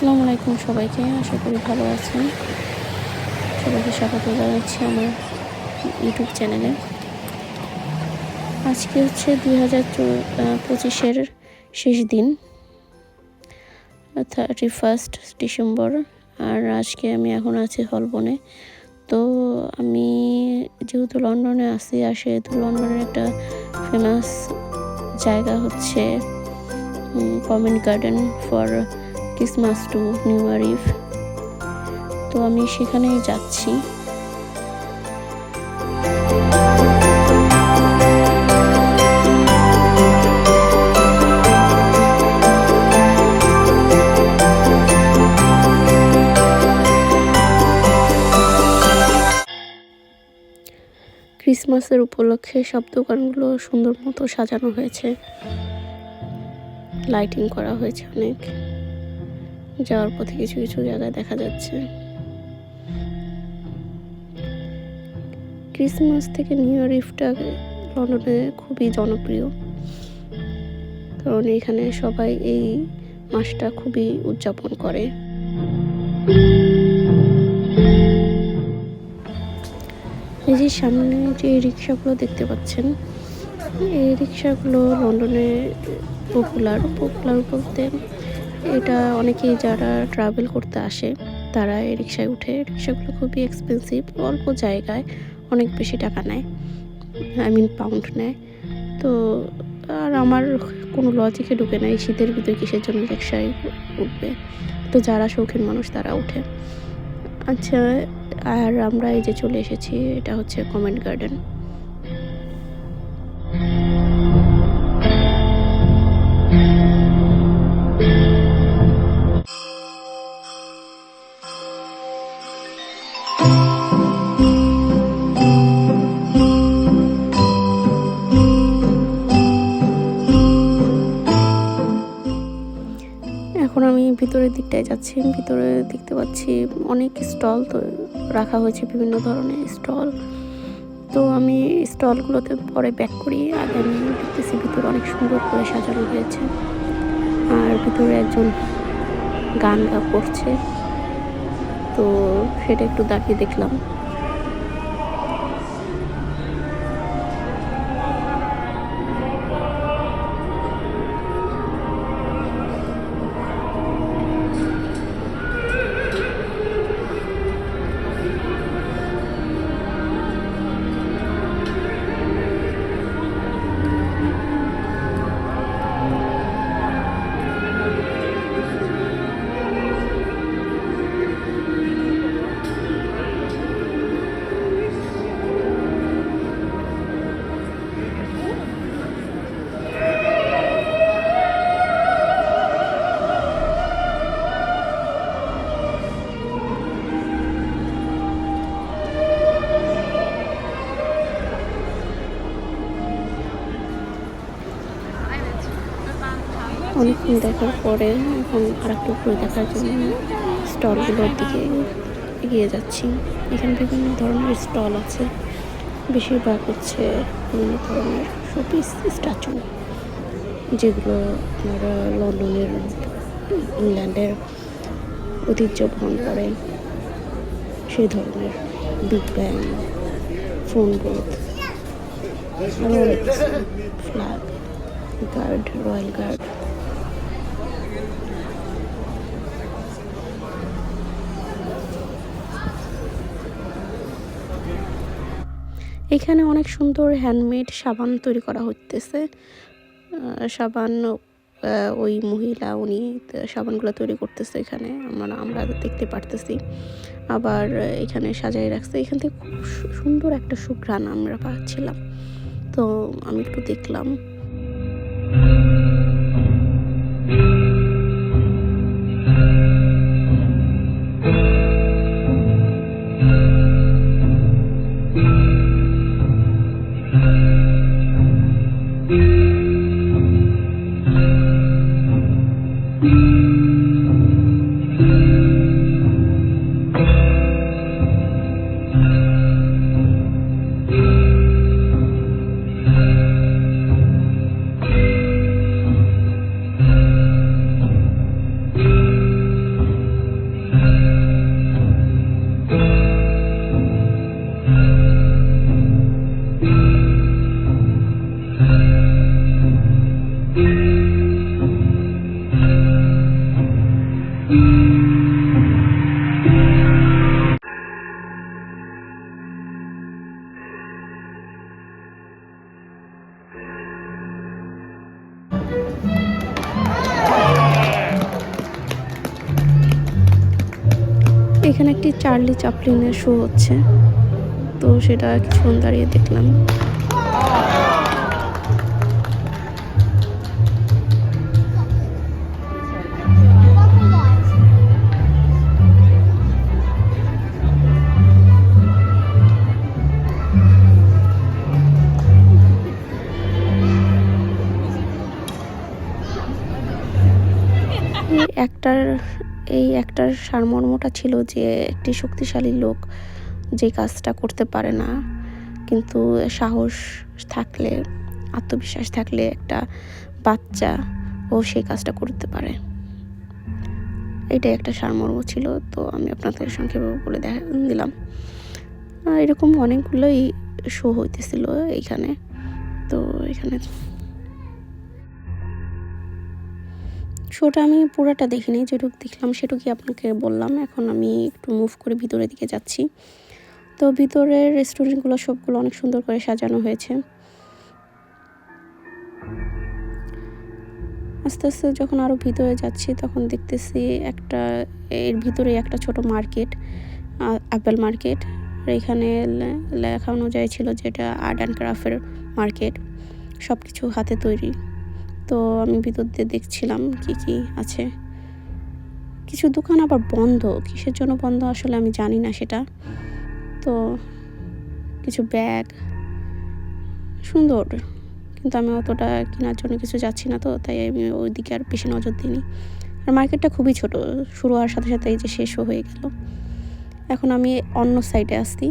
আসসালামু আলাইকুম সবাইকে, আশা করি ভালো আছেন। সবাইকে স্বাগত জানাচ্ছি আমার ইউটিউব চ্যানেলে। আজকে হচ্ছে 2025-এর শেষ দিন, 31 ডিসেম্বর। আর আজকে আমি এখন আছি হলবনে। তো আমি যেহেতু লন্ডনে আছি, আর সেহেতু লন্ডনের একটা ফেমাস জায়গা হচ্ছে comment garden for Christmas to new year eve. তো আমি সেখানেই যাচ্ছি। ক্রিসমাসের উপলক্ষে সব দোকানগুলো সুন্দর মতো সাজানো হয়েছে, লাইটিং করা হয়েছে অনেক। যাওয়ার পথে কিছু কিছু জায়গায় দেখা যাচ্ছে। ক্রিসমাস থেকে নিউ ইয়ার ইভটা লন্ডনে খুবই জনপ্রিয়, কারণ এখানে সবাই এই মাসটা খুবই উদযাপন করে। এই যে সামনে যে রিক্সাগুলো দেখতে পাচ্ছেন, এই রিক্সাগুলো লন্ডনে পপুলার বলতে এটা অনেকেই যারা ট্রাভেল করতে আসে তারা এই রিক্সায় উঠে। রিক্সাগুলো খুবই এক্সপেন্সিভ, অল্প জায়গায় অনেক বেশি টাকা নেয়, পাউন্ড নেয়। তো আর আমার কোনো লজিকে ঢুকে না, এই শীতের ভিতরে কিসের জন্য রিক্সায় উঠবে। তো যারা শৌখিন মানুষ তারা উঠে। আচ্ছা, আর আমরা এই যে চলে এসেছি, এটা হচ্ছে কমেন্ট গার্ডেন। এখন আমি ভিতরের দিকটায় যাচ্ছি। ভিতরে দেখতে পাচ্ছি অনেক স্টল তো রাখা হয়েছে, বিভিন্ন ধরনের স্টল। তো আমি স্টলগুলোতে পরে ব্যাক করি। আগে আমি দেখতেছি ভিতরে অনেক সুন্দর করে সাজানো হয়েছে, আর ভিতরে একজন গান করছে, তো সেটা একটু দাঁড়িয়ে দেখলাম। অনেকক্ষণ দেখার পরে এখন আরেকটু ঘুরে দেখার জন্য স্টলগুলোর দিকে এগিয়ে যাচ্ছি। এখানে বিভিন্ন ধরনের স্টল আছে, বেশিরভাগ হচ্ছে বিভিন্ন ধরনের শোপিস স্ট্যাচু, যেগুলো আমরা লন্ডনের, ইংল্যান্ডের ঐতিহ্য বহন করে। সেই ধরনের বিগ ব্যাং, ফোন বুথ, আরও অনেক কিছু, ফ্ল্যাগ গার্ড, রয়্যাল গার্ড। এখানে অনেক সুন্দর হ্যান্ডমেড সাবান তৈরি করা হচ্ছে। সাবান ওই মহিলা উনি সাবানগুলো তৈরি করতেছে, এখানে আমরা দেখতে পারতেছি। আবার এখানে সাজাই রাখছে। এখান থেকে খুব সুন্দর একটা সুঘ্রাণ আমরা পাচ্ছিলাম, তো আমি একটু দেখলাম। এখানে একটি চার্লি চ্যাপলিনের শো হচ্ছে, তো সেটা কিছুক্ষণ দাঁড়িয়ে দেখলাম। এই একটার এই একটার সারমর্মটা ছিল যে একটি শক্তিশালী লোক যে কাজটা করতে পারে না, কিন্তু সাহস থাকলে, আত্মবিশ্বাস থাকলে একটা বাচ্চা ও সেই কাজটা করতে পারে। এটাই একটা সারমর্ম ছিল, তো আমি আপনাদের সংক্ষেপে বলে দিলাম। এরকম অনেকগুলোই শো হইতেছিল এইখানে। তো এখানে শোটা আমি পুরোটা দেখিনি, যেটুকু দেখলাম সেটুকুই আপনাকে বললাম। এখন আমি একটু মুভ করে ভিতরের দিকে যাচ্ছি। তো ভিতরের রেস্টুরেন্টগুলো সবগুলো অনেক সুন্দর করে সাজানো হয়েছে। আস্তে আস্তে যখন আরও ভিতরে যাচ্ছি তখন দেখতেছি এর ভিতরে একটা ছোট মার্কেট, আপেল মার্কেট। আর এখানে লেখা অনুযায়ী ছিল যে এটা আর্ট অ্যান্ড ক্রাফটের মার্কেট, সব কিছু হাতে তৈরি। তো আমি ভিতর দিয়ে দেখছিলাম কি কি আছে। কিছু দোকান আবার বন্ধ, কিসের জন্য বন্ধ আসলে আমি জানি না সেটা। তো কিছু ব্যাগ সুন্দর, কিন্তু আমি অতটা কেনার জন্য কিছু যাচ্ছি না, তো তাই আমি ওই দিকে আর বেশি নজর দিইনি। আর মার্কেটটা খুবই ছোট, শুরু হওয়ার সাথে সাথে এই যে শেষও হয়ে গেল। এখন আমি অন্য সাইডে আসছি।